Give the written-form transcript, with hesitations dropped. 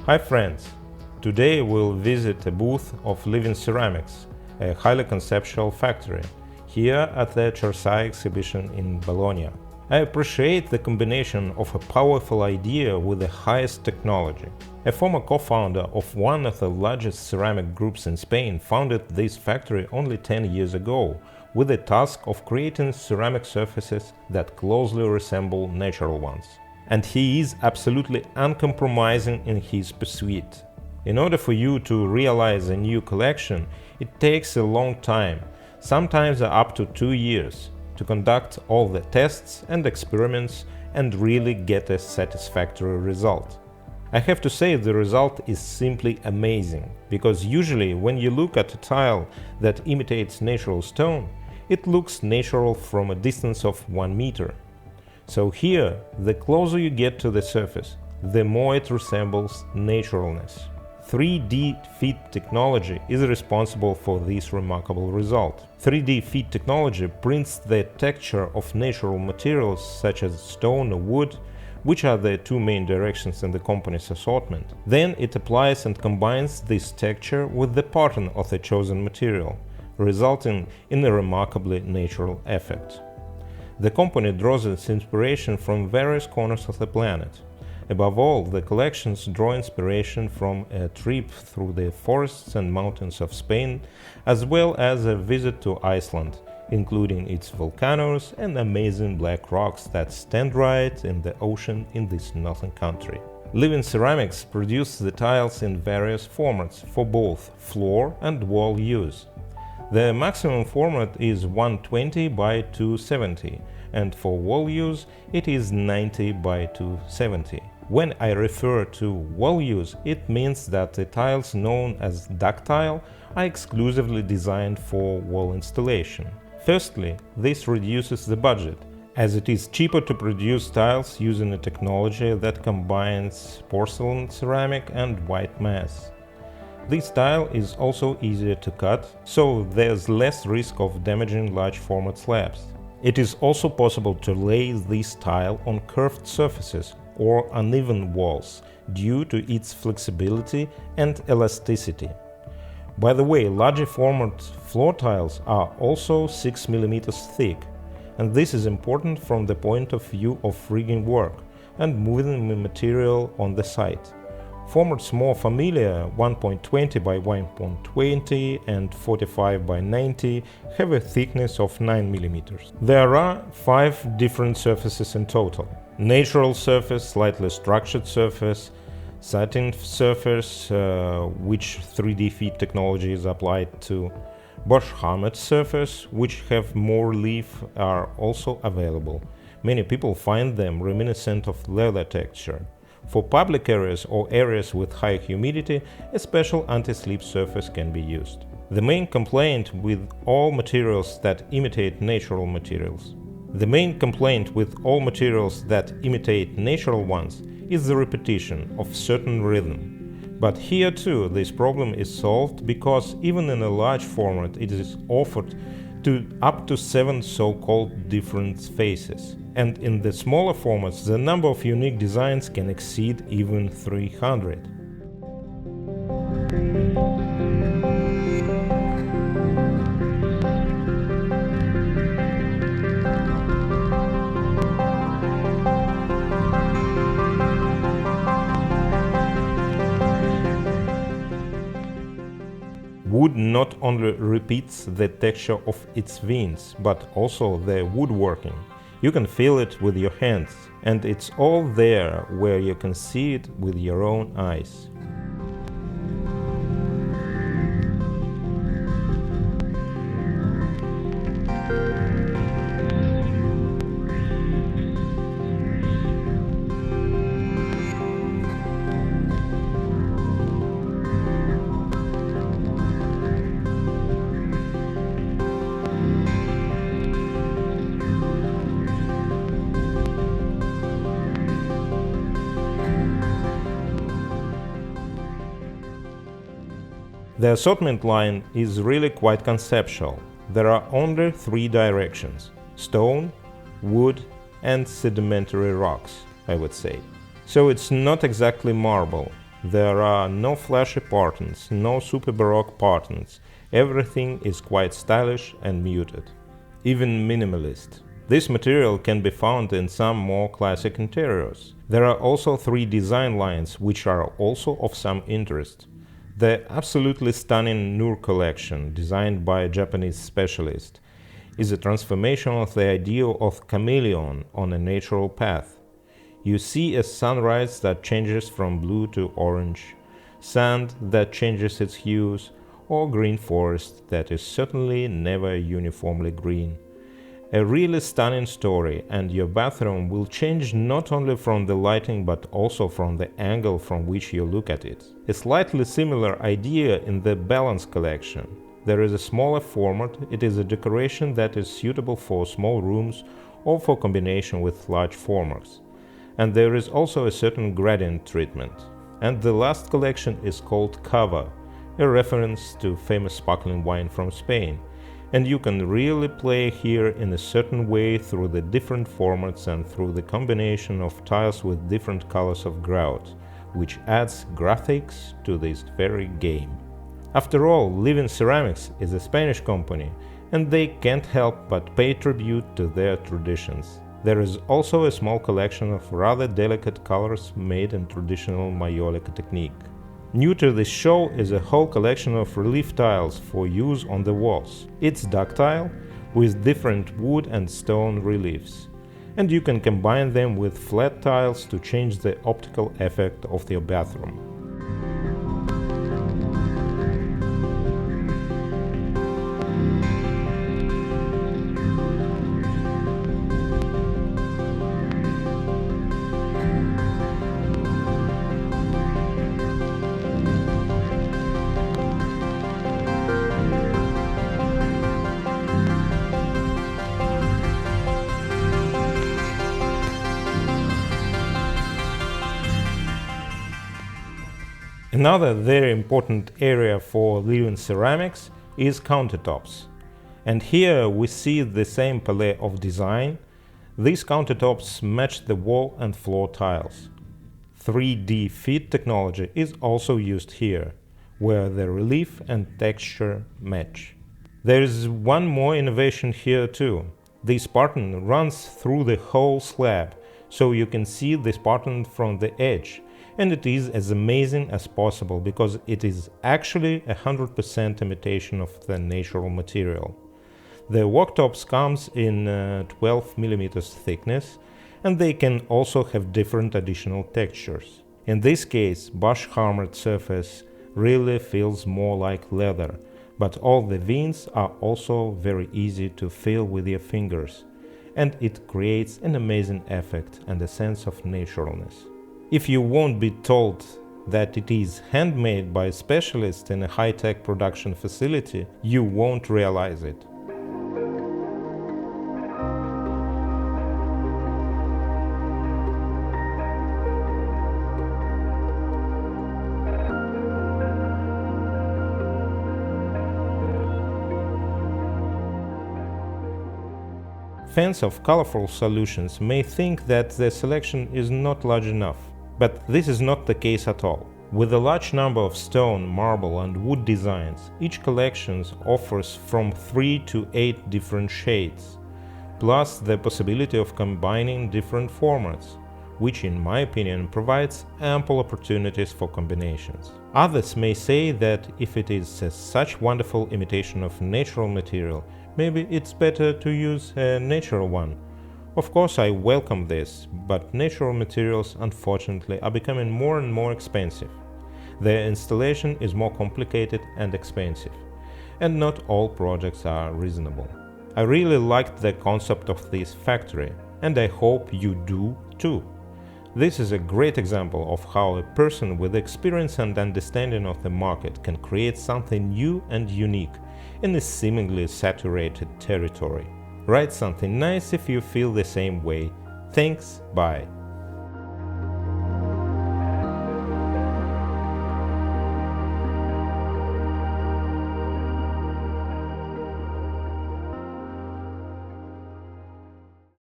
Hi friends! Today we'll visit a booth of Living Ceramics, a highly conceptual factory, here at the Cersaie exhibition in Bologna. I appreciate the combination of a powerful idea with the highest technology. A former co-founder of one of the largest ceramic groups in Spain founded this factory only 10 years ago, with the task of creating ceramic surfaces that closely resemble natural ones. And he is absolutely uncompromising in his pursuit. In order for you to realize a new collection, it takes a long time, sometimes up to 2 years, to conduct all the tests and experiments and really get a satisfactory result. I have to say the result is simply amazing, because usually when you look at a tile that imitates natural stone, it looks natural from a distance of 1 meter. So here, the closer you get to the surface, the more it resembles naturalness. 3D feed technology is responsible for this remarkable result. 3D feed technology prints the texture of natural materials such as stone or wood, which are the two main directions in the company's assortment. Then it applies and combines this texture with the pattern of the chosen material, resulting in a remarkably natural effect. The company draws its inspiration from various corners of the planet. Above all, the collections draw inspiration from a trip through the forests and mountains of Spain, as well as a visit to Iceland, including its volcanoes and amazing black rocks that stand right in the ocean in this northern country. Living Ceramics produces the tiles in various formats for both floor and wall use. The maximum format is 120 by 270, and for wall use it is 90 by 270. When I refer to wall use, it means that the tiles known as ductile are exclusively designed for wall installation. Firstly, this reduces the budget, as it is cheaper to produce tiles using a technology that combines porcelain, ceramic and white mass. This tile is also easier to cut, so there's less risk of damaging large format slabs. It is also possible to lay this tile on curved surfaces or uneven walls due to its flexibility and elasticity. By the way, larger format floor tiles are also 6 mm thick, and this is important from the point of view of rigging work and moving the material on the site. Formats more familiar, 1.20 by 1.20 and 45 by 90, have a thickness of 9 mm. There are 5 different surfaces in total: natural surface, slightly structured surface, satin surface, which 3D feed technology is applied to, Bosch-Hammett surface, which have more relief, are also available. Many people find them reminiscent of leather texture. For public areas or areas with high humidity, a special anti-slip surface can be used. The main complaint with all materials that imitate natural materials. The main complaint with all materials that imitate natural ones is the repetition of certain rhythm. But here too this problem is solved, because even in a large format it is offered to up to 7 so-called different faces. And in the smaller formats, the number of unique designs can exceed even 300. Wood not only repeats the texture of its veins, but also the woodworking. You can feel it with your hands, and it's all there where you can see it with your own eyes. The assortment line is really quite conceptual. There are only 3 directions: stone, wood and sedimentary rocks, I would say. So it's not exactly marble. There are no flashy patterns, no super baroque patterns. Everything is quite stylish and muted, even minimalist. This material can be found in some more classic interiors. There are also 3 design lines which are also of some interest. The absolutely stunning Nur collection, designed by a Japanese specialist, is a transformation of the idea of chameleon on a natural path. You see a sunrise that changes from blue to orange, sand that changes its hues, or green forest that is certainly never uniformly green. A really stunning story, and your bathroom will change not only from the lighting but also from the angle from which you look at it. A slightly similar idea in the Balance collection. There is a smaller format. It is a decoration that is suitable for small rooms or for combination with large formats. And there is also a certain gradient treatment. And the last collection is called Cava, a reference to famous sparkling wine from Spain. And you can really play here in a certain way through the different formats and through the combination of tiles with different colors of grout, which adds graphics to this very game. After all, Living Ceramics is a Spanish company, and they can't help but pay tribute to their traditions. There is also a small collection of rather delicate colors made in traditional Maiolica technique. New to this show is a whole collection of relief tiles for use on the walls. It's ductile, with different wood and stone reliefs, and you can combine them with flat tiles to change the optical effect of your bathroom. Another very important area for Living Ceramics is countertops. And here we see the same palette of design. These countertops match the wall and floor tiles. 3D feed technology is also used here, where the relief and texture match. There is one more innovation here too. This pattern runs through the whole slab, so you can see this pattern from the edge. And it is as amazing as possible because it is actually 100% imitation of the natural material. The worktops comes in 12 mm thickness, and they can also have different additional textures. In this case, brush-hammered surface really feels more like leather, but all the veins are also very easy to feel with your fingers, and it creates an amazing effect and a sense of naturalness. If you won't be told that it is handmade by a specialist in a high-tech production facility, you won't realize it. Fans of colorful solutions may think that the selection is not large enough. But this is not the case at all. With a large number of stone, marble and wood designs, each collection offers from 3 to 8 different shades, plus the possibility of combining different formats, which in my opinion provides ample opportunities for combinations. Others may say that if it is such wonderful imitation of natural material, maybe it's better to use a natural one. Of course, I welcome this, but natural materials, unfortunately, are becoming more and more expensive. Their installation is more complicated and expensive, and not all projects are reasonable. I really liked the concept of this factory, and I hope you do too. This is a great example of how a person with experience and understanding of the market can create something new and unique in a seemingly saturated territory. Write something nice if you feel the same way. Thanks, bye.